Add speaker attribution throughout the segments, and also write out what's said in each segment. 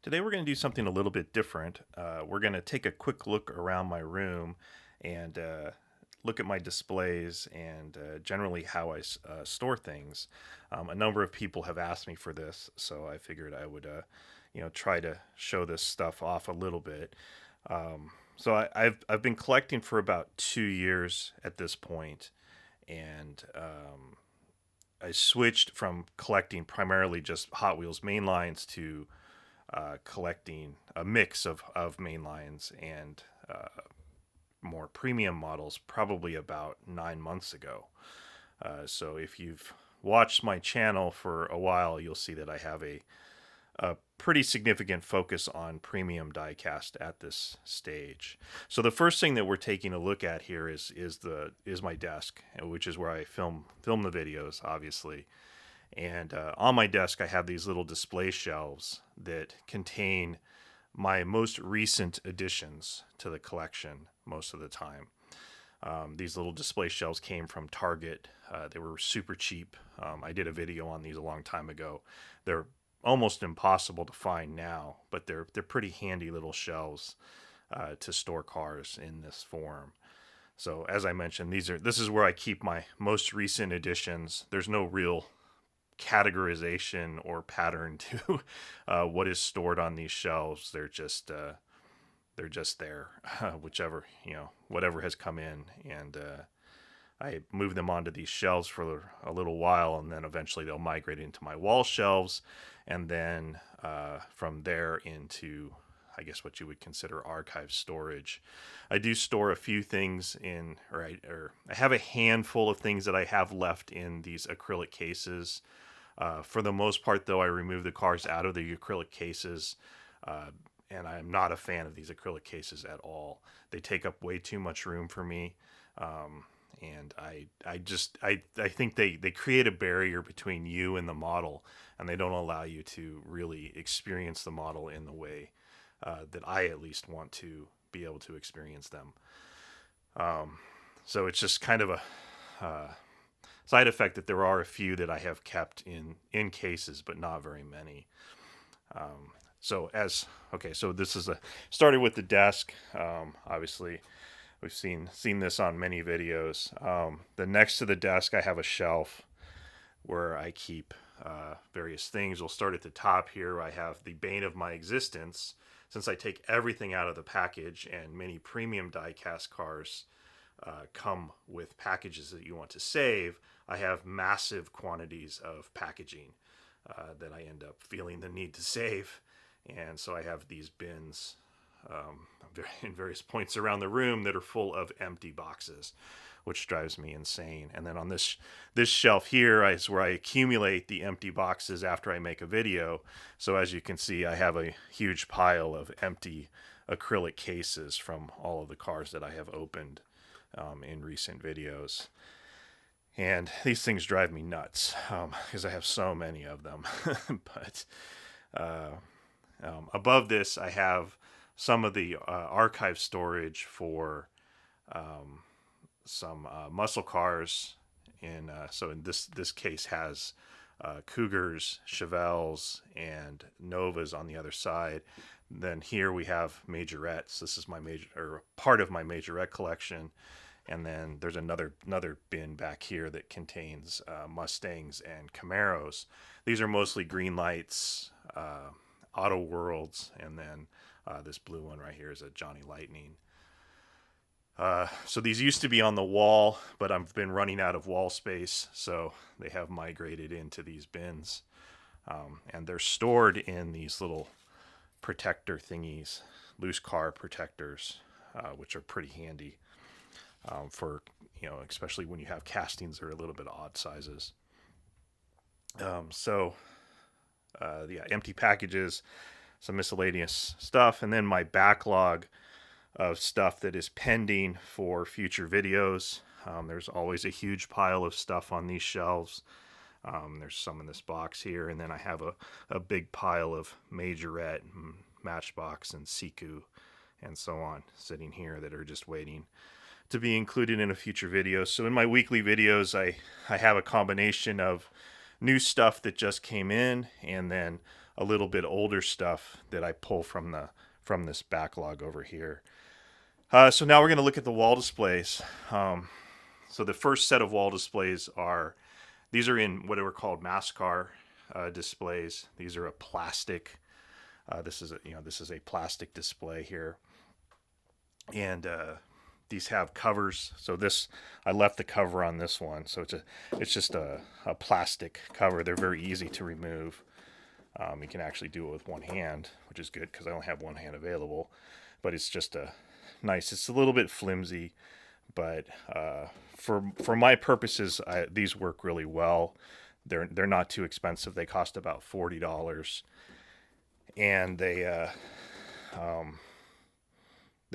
Speaker 1: Today we're going to do something a little bit different. We're going to take a quick look around my room and look at my displays and generally how I store things. A number of people have asked me for this, so I figured I would, try to show this stuff off a little bit. So I've been collecting for about 2 years at this point, and I switched from collecting primarily just Hot Wheels mainlines to collecting a mix of mainlines and more premium models probably about 9 months ago. So if you've watched my channel for a while, you'll see that I have a pretty significant focus on premium diecast at this stage. So the first thing that we're taking a look at here is my desk, which is where I film the videos, obviously. And on my desk, I have these little display shelves that contain my most recent additions to the collection most of the time. These little display shelves came from Target. They were super cheap. I did a video on these a long time ago. They're almost impossible to find now, but they're pretty handy little shelves to store cars in this form. So as I mentioned, this is where I keep my most recent additions. There's no real categorization or pattern to what is stored on these shelves. They're just there, whichever whatever has come in, and I move them onto these shelves for a little while, and then eventually they'll migrate into my wall shelves, and then from there into, I guess, what you would consider archive storage. I do store a few things in, or I have a handful of things that I have left in these acrylic cases. For the most part, though, I remove the cars out of the acrylic cases, uh, and I'm not a fan of these acrylic cases at all. They take up way too much room for me, and I think they create a barrier between you and the model, and they don't allow you to really experience the model in the way that I at least want to be able to experience them. So it's just kind of a side effect that there are a few that I have kept in cases, but not very many. So as okay, so this is a started with the desk. Obviously, we've seen this on many videos. The next to the desk, I have a shelf where I keep various things. We'll start at the top here. I have the bane of my existence, since I take everything out of the package, and many premium diecast cars come with packages that you want to save. I have massive quantities of packaging that I end up feeling the need to save. And so I have these bins in various points around the room that are full of empty boxes, which drives me insane. And then on this shelf here is where I accumulate the empty boxes after I make a video. So as you can see, I have a huge pile of empty acrylic cases from all of the cars that I have opened in recent videos. And these things drive me nuts because I have so many of them. But above this, I have some of the archive storage for some muscle cars. So in this case has Cougars, Chevelles, and Novas on the other side. Then here we have majorettes. This is my major, or part of my majorette collection. And then there's another bin back here that contains Mustangs and Camaros. These are mostly green lights, Auto Worlds, and then this blue one right here is a Johnny Lightning. So these used to be on the wall, but I've been running out of wall space, so they have migrated into these bins. And they're stored in these little protector thingies, loose car protectors, which are pretty handy for, especially when you have castings that are a little bit odd sizes. Yeah, empty packages, some miscellaneous stuff, and then my backlog of stuff that is pending for future videos. There's always a huge pile of stuff on these shelves. There's some in this box here, and then I have a big pile of Majorette, and Matchbox, and Siku, and so on sitting here that are just waiting to be included in a future video. So in my weekly videos, I have a combination of new stuff that just came in, and then a little bit older stuff that I pull from this backlog over here. So now we're going to look at the wall displays. So the first set of wall displays these are in what are called MASCAR displays. These are a plastic. This is a plastic display here, and these have covers. So I left the cover on this one. So it's just a plastic cover. They're very easy to remove. You can actually do it with one hand, which is good because I only have one hand available. But it's just nice. It's a little bit flimsy, but for my purposes, these work really well. They're not too expensive. They cost about $40, and they're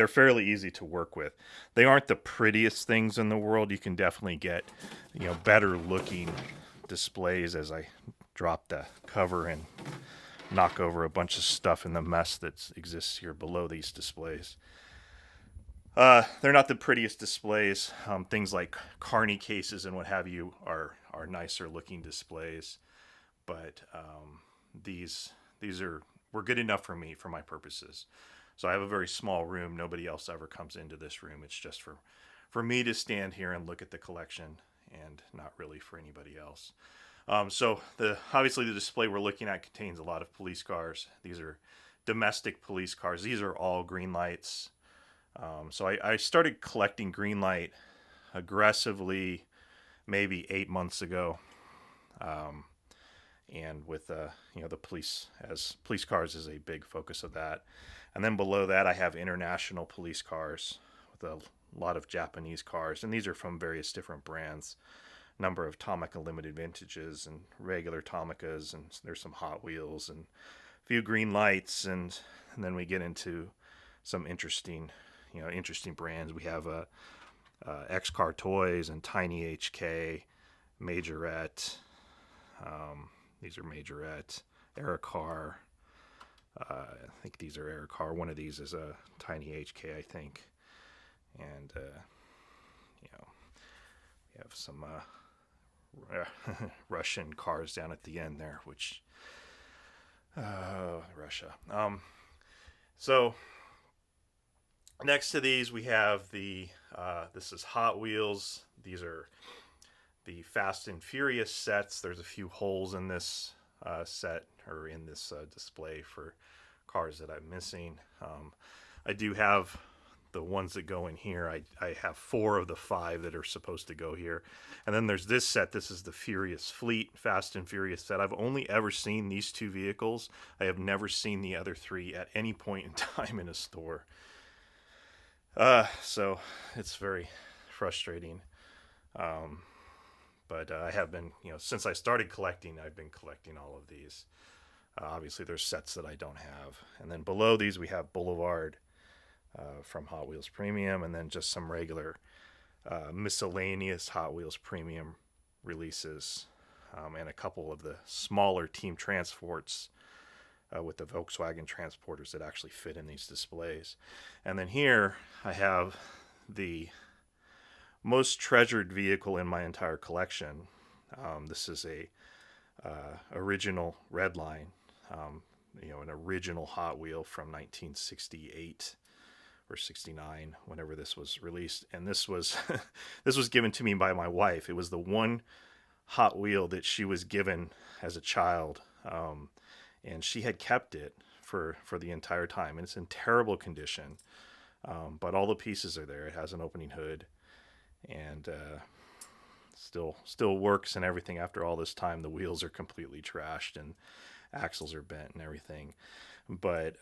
Speaker 1: fairly easy to work with. They aren't the prettiest things in the world. You can definitely get better looking displays as I drop the cover and knock over a bunch of stuff in the mess that exists here below these displays. They're not the prettiest displays. Things like Carney cases and what have you are nicer looking displays, but these were good enough for my purposes. So I have a very small room. Nobody else ever comes into this room. It's just for me to stand here and look at the collection, and not really for anybody else. So obviously the display we're looking at contains a lot of police cars. These are domestic police cars. These are all green lights. So I started collecting green light aggressively maybe 8 months ago. And with the police cars is a big focus of that. And then below that I have international police cars with a lot of Japanese cars, and these are from various different brands. Number of Tomica limited vintages and regular Tomicas, and there's some Hot Wheels and a few green lights, and then we get into some interesting brands. We have X-Car Toys and Tiny HK, Majorette. These are Majorette, Aerocar. I think these are Aerocar. One of these is a Tiny HK, I think. And we have some Russian cars down at the end there, which Russia. So next to these we have this is Hot Wheels. These are the Fast and Furious sets. There's a few holes in this set, or in this display, for cars that I'm missing. I do have the ones that go in here. I have 4 of the 5 that are supposed to go here. And then there's this set. This is the Furious Fleet Fast and Furious set. I've only ever seen these 2 vehicles. I have never seen the other 3 at any point in time in a store. So it's very frustrating. But I have been, since I started collecting, I've been collecting all of these. Obviously, there's sets that I don't have. And then below these, we have Boulevard from Hot Wheels Premium, and then just some regular miscellaneous Hot Wheels Premium releases, and a couple of the smaller team transports with the Volkswagen transporters that actually fit in these displays. And then here I have the most treasured vehicle in my entire collection. This is a original Redline, an original Hot Wheel from 1968 or 69, whenever this was released. And this was this was given to me by my wife. It was the one Hot Wheel that she was given as a child, and she had kept it for the entire time. And it's in terrible condition, but all the pieces are there. It has an opening hood, and still works and everything. After all this time, the wheels are completely trashed and axles are bent and everything. But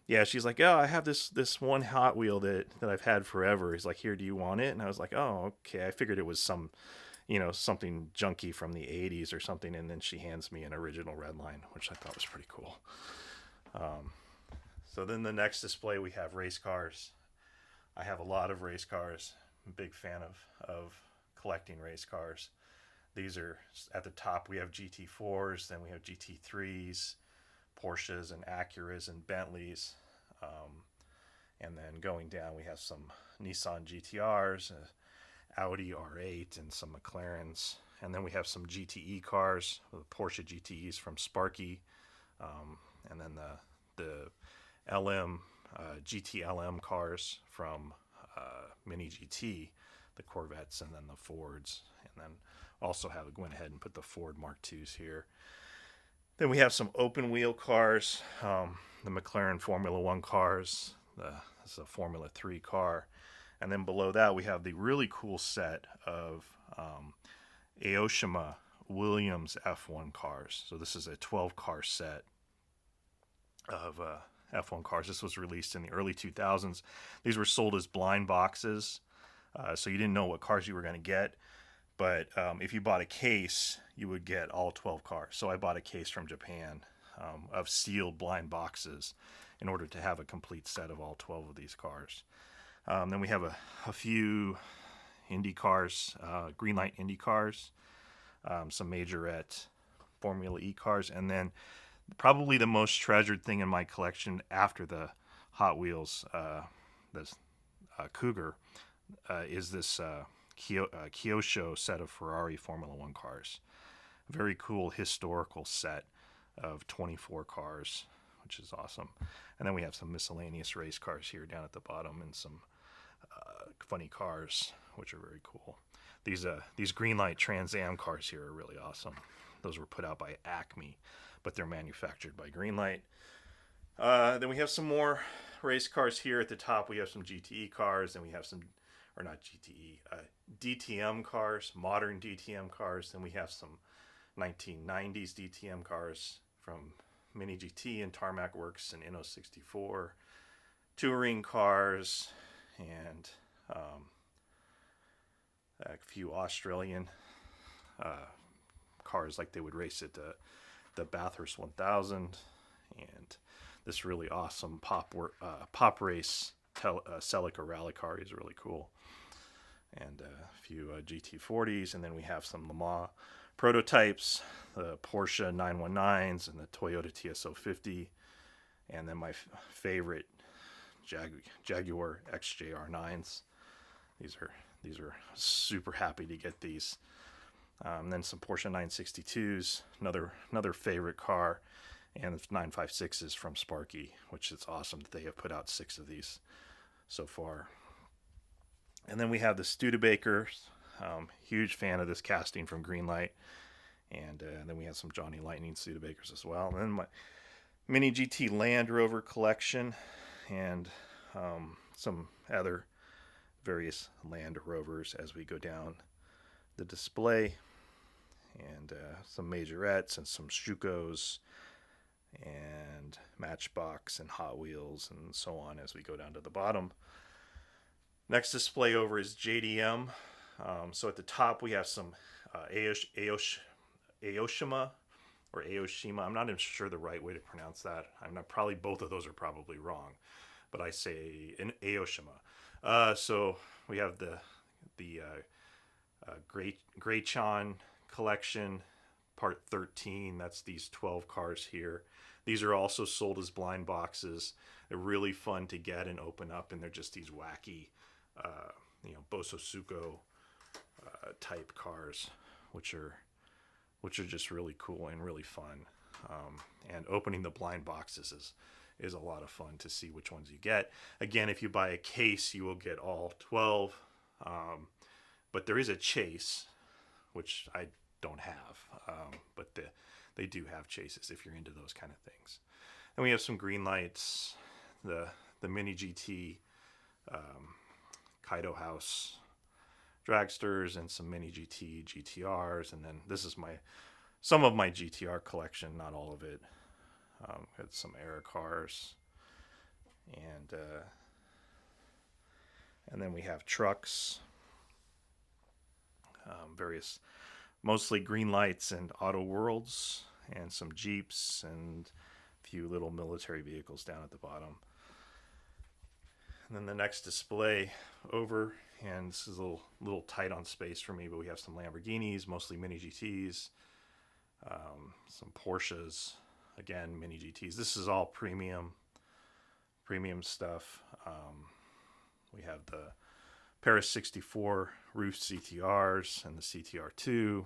Speaker 1: yeah, she's like, oh, I have this one Hot Wheel that I've had forever. He's like, here, do you want it? And I was like, oh, okay. I figured it was something junky from the 80s or something. And then she hands me an original Redline, which I thought was pretty cool. So then the next display, we have race cars. I have a lot of race cars. I'm a big fan of collecting race cars. These are at the top. We have GT4s, then we have GT3s, Porsches and Acuras and Bentleys. And then going down, we have some Nissan GTRs, Audi R8, and some McLarens. And then we have some GTE cars, the Porsche GTEs from Sparky, And then the LM GTLM cars from Mini GT, the Corvettes, and then the Fords, and then also went ahead and put the Ford Mark IIs here. Then we have some open wheel cars, the McLaren Formula One cars. This is a Formula 3 car. And then below that, we have the really cool set of Aoshima Williams F1 cars. So this is a 12 car set of F1 cars. This was released in the early 2000s. These were sold as blind boxes, so you didn't know what cars you were going to get. But if you bought a case, you would get all 12 cars. So I bought a case from Japan of sealed blind boxes in order to have a complete set of all 12 of these cars. Then we have a few Indy Cars, Greenlight Indy Cars, some majorette Formula E cars, and then probably the most treasured thing in my collection after the Hot Wheels, this Cougar, is this Kyosho set of Ferrari Formula One cars. Very cool historical set of 24 cars, which is awesome. And then we have some miscellaneous race cars here down at the bottom, and some funny cars, which are very cool. These Greenlight Trans Am cars here are really awesome. Those were put out by Acme, but they're manufactured by Greenlight. Then we have some more race cars here at the top. We have some GTE cars, and we have some, or not GTE, DTM cars, modern DTM cars. Then we have some 1990s DTM cars from Mini GT and Tarmac Works and Inno64, touring cars, and a few Australian cars like they would race at the Bathurst 1000, and this really awesome pop race Celica rally car is really cool, and a few GT40s, and then we have some Le Mans prototypes, the Porsche 919s and the Toyota TS050, and then my favorite Jaguar XJR9s. These are super happy to get these. Then some Porsche 962s, another favorite car, and the 956s from Sparky, which is awesome that they have put out 6 of these so far. And then we have the Studebakers. Huge fan of this casting from Greenlight. And then we have some Johnny Lightning Studebakers as well. And then my Mini GT Land Rover collection, and some other various Land Rovers as we go down the display, and some majorettes and some Schucos and Matchbox and Hot Wheels and so on as we go down to the bottom. Next display over is JDM. So at the top we have some Aoshima or Aoshima. I'm not even sure the right way to pronounce that. Probably both of those are probably wrong, but I say an Aoshima. So we have the Great-Chan collection, part 13. That's these 12 cars here. These are also sold as blind boxes. They're really fun to get and open up, and they're just these wacky, Bososuko type cars, which are just really cool and really fun. And opening the blind boxes is a lot of fun to see which ones you get. Again, if you buy a case, you will get all 12. But there is a chase, which I don't have, but they do have chases if you're into those kind of things. And we have some Greenlights, the Mini GT Kaido House dragsters, and some Mini GT GTRs, and then this is some of my GTR collection, not all of it. Had some Era cars, and then we have trucks, various, mostly Greenlights and Auto Worlds, and some Jeeps, and a few little military vehicles down at the bottom. And then the next display over, and this is a little tight on space for me, but we have some Lamborghinis, mostly Mini GTs, some Porsches, again, Mini GTs. This is all premium stuff. We have the Paris 64 roof CTRs and the CTR2.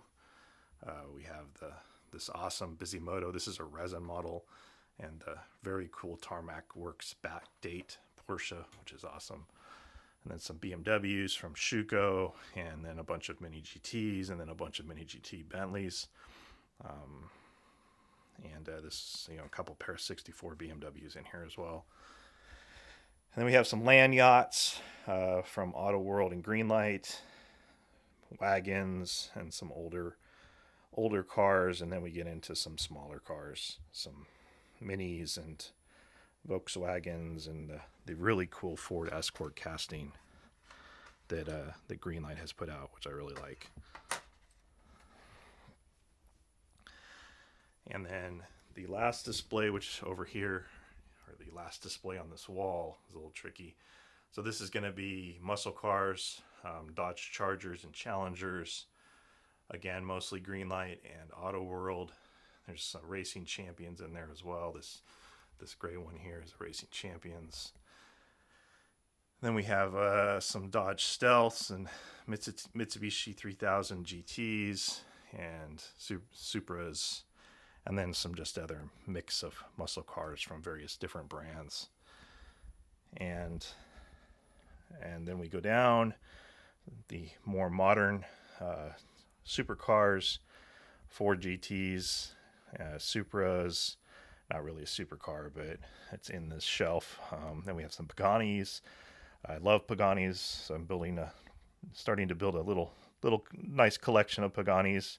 Speaker 1: We have this awesome Bisimoto. This is a resin model, and very cool Tarmac Works back date Porsche, which is awesome. And then some BMWs from Schuko, and then a bunch of mini GTs, and then a bunch of mini GT Bentleys. And this, a couple pair of 64 BMWs in here as well. And then we have some land yachts from Auto World and Greenlight, wagons, and some older cars. And then we get into some smaller cars, some minis and Volkswagens, and the really cool Ford Escort casting that Greenlight has put out, which I really like. And then the last display, which over here, or the last display on this wall, is a little tricky. So this is going to be muscle cars, Dodge Chargers and Challengers. Again, mostly Greenlight and Auto World. There's some Racing Champions in there as well. This gray one here is Racing Champions. Then we have some Dodge Stealths and Mitsubishi 3000 GTs and Supras. And then some just other mix of muscle cars from various different brands. And then we go down the more modern supercars, Ford GTs, Supras, not really a supercar, but it's in this shelf. Then we have some Paganis. I love Paganis, so I'm starting to build a little nice collection of Paganis.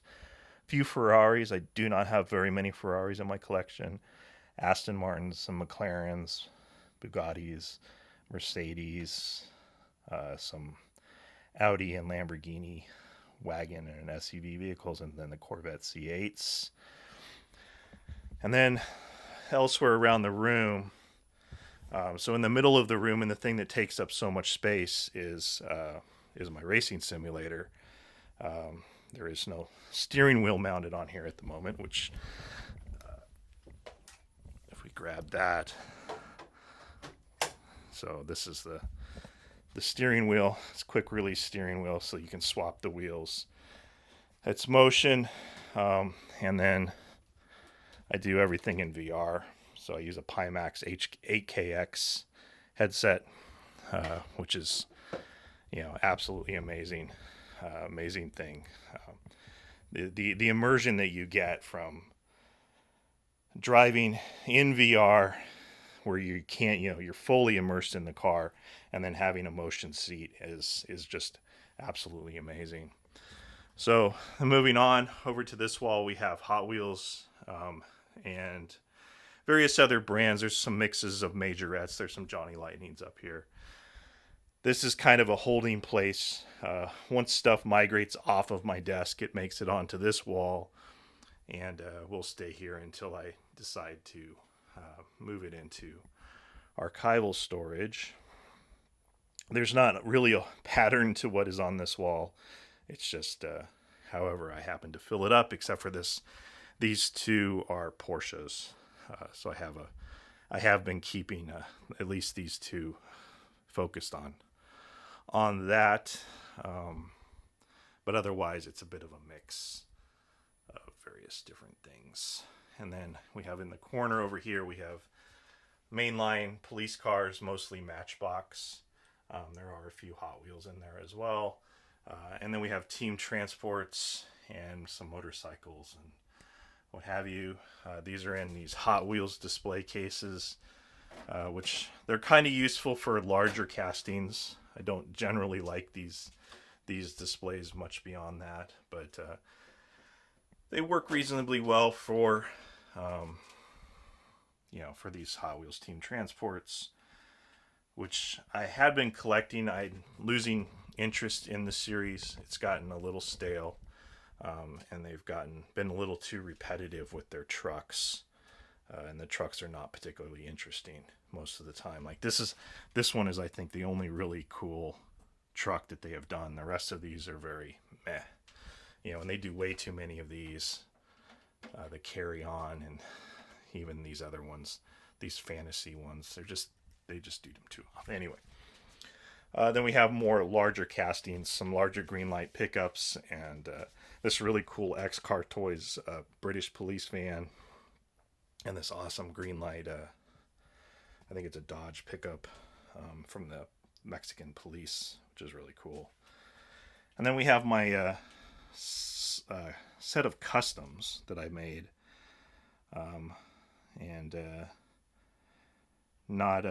Speaker 1: Few Ferraris. I do not have very many Ferraris in my collection. Aston Martins, some McLarens, Bugattis, Mercedes, some Audi and Lamborghini wagon and SUV vehicles, and then the Corvette C8s. And then elsewhere around the room, so in the middle of the room, and the thing that takes up so much space is my racing simulator. There is no steering wheel mounted on here at the moment, which if we grab that, so this is the steering wheel. It's a quick release steering wheel, so you can swap the wheels. It's motion, and then I do everything in VR. So I use a Pimax 8KX headset, which is absolutely amazing. Amazing thing. The immersion that you get from driving in VR, where you can't, you're fully immersed in the car, and then having a motion seat is just absolutely amazing. So moving on over to this wall, we have Hot Wheels and various other brands. There's some mixes of majorettes. There's some Johnny Lightnings up here. This is kind of a holding place. Once stuff migrates off of my desk, it makes it onto this wall, and we'll stay here until I decide to move it into archival storage. There's not really a pattern to what is on this wall. It's just however I happen to fill it up, except for this. These two are Porsches. So I have been keeping at least these two focused on that, but otherwise it's a bit of a mix of various different things. And then we have in the corner over here, we have mainline police cars, mostly Matchbox. There are a few Hot Wheels in there as well, and then we have team transports and some motorcycles and what have you. These are in these Hot Wheels display cases, which they're kind of useful for larger castings. I don't generally like these displays much beyond that, but they work reasonably well for for these Hot Wheels team transports, which I had been collecting. I'm losing interest in the series. It's gotten a little stale, and they've been a little too repetitive with their trucks, and the trucks are not particularly interesting most of the time. Like this one is, I think, the only really cool truck that they have done. The rest of these are very meh, and they do way too many of these. The Carry On and even these other ones, these fantasy ones, they just do them too often. Anyway, Then we have more larger castings, some larger green light pickups, and this really cool X Car Toys British police van, and this awesome green light. I think it's a Dodge pickup from the Mexican police, which is really cool. And then we have my set of customs that I made, and not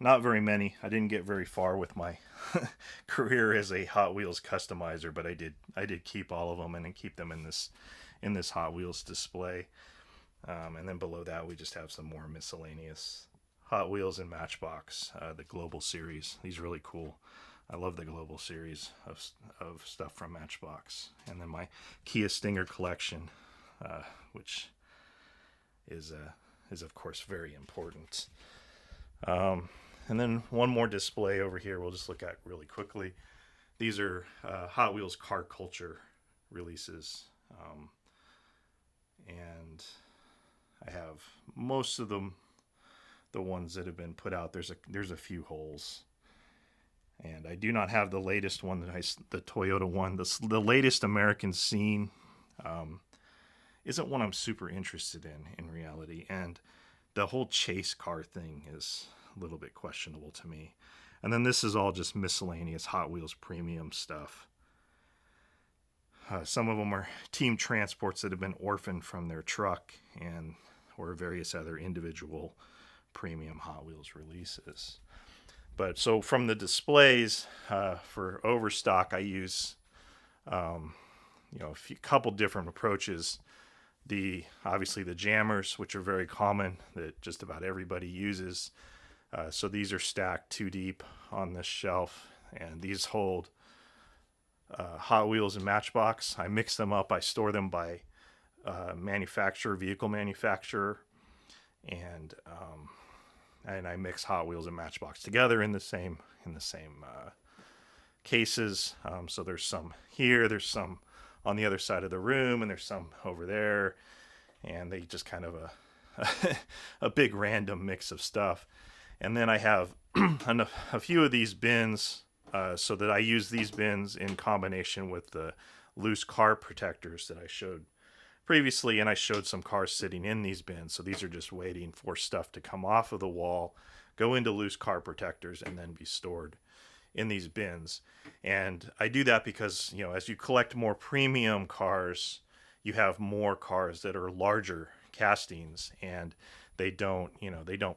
Speaker 1: not very many. I didn't get very far with my career as a Hot Wheels customizer, but I did keep all of them and keep them in this Hot Wheels display. And then below that, we just have some more miscellaneous Hot Wheels and Matchbox, the Global Series. These are really cool. I love the Global Series of stuff from Matchbox. And then my Kia Stinger collection, which is of course very important. And then one more display over here we'll just look at really quickly. These are Hot Wheels car culture releases. And I have most of them, the ones that have been put out. There's a few holes. And I do not have the latest one, the Toyota one. The latest American scene isn't one I'm super interested in reality. And the whole chase car thing is a little bit questionable to me. And then this is all just miscellaneous Hot Wheels premium stuff. Some of them are team transports that have been orphaned from their truck, and or various other individual premium Hot Wheels releases. But so from the displays for overstock, I use a couple different approaches. Obviously the jammers, which are very common, that just about everybody uses. So these are stacked too deep on this shelf, and these hold Hot Wheels and Matchbox. I mix them up. I store them by vehicle manufacturer, and I mix Hot Wheels and Matchbox together in the same cases. So there's some here, there's some on the other side of the room, and there's some over there, and they just kind of a big random mix of stuff. And then I have a few of these bins, so that I use these bins in combination with the loose car protectors that I showed previously, and I showed some cars sitting in these bins. So these are just waiting for stuff to come off of the wall, go into loose car protectors, and then be stored in these bins. And I do that because, as you collect more premium cars, you have more cars that are larger castings, and they don't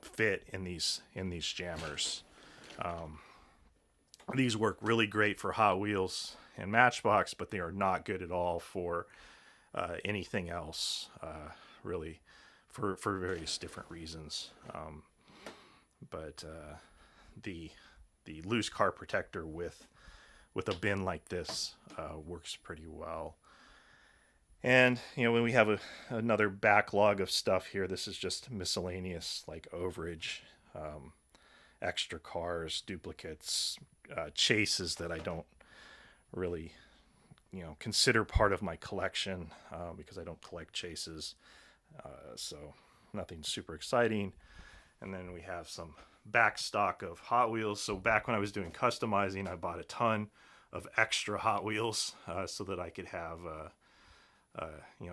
Speaker 1: fit in these jammers. These work really great for Hot Wheels and Matchbox, but they are not good at all for anything else, really, for various different reasons. But the loose car protector with a bin like this works pretty well. And when we have another backlog of stuff here, this is just miscellaneous, like overage, extra cars, duplicates, chases that I don't really consider part of my collection, because I don't collect chases, so nothing super exciting. And then we have some back stock of Hot Wheels. So back when I was doing customizing, I bought a ton of extra Hot Wheels, so that I could have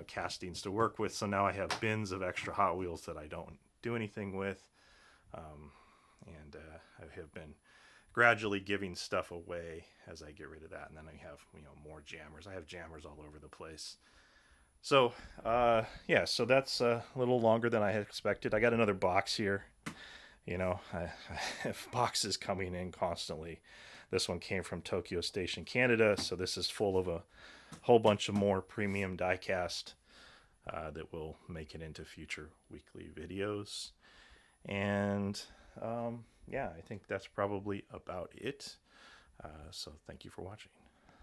Speaker 1: castings to work with. So now I have bins of extra Hot Wheels that I don't do anything with, and I have been gradually giving stuff away as I get rid of that. And then I have more jammers. I have jammers all over the place. So so that's a little longer than I had expected. I got another box here. I have boxes coming in constantly. This one came from Tokyo Station, Canada. So this is full of a whole bunch of more premium diecast that will make it into future weekly videos. And I think that's probably about it. So thank you for watching.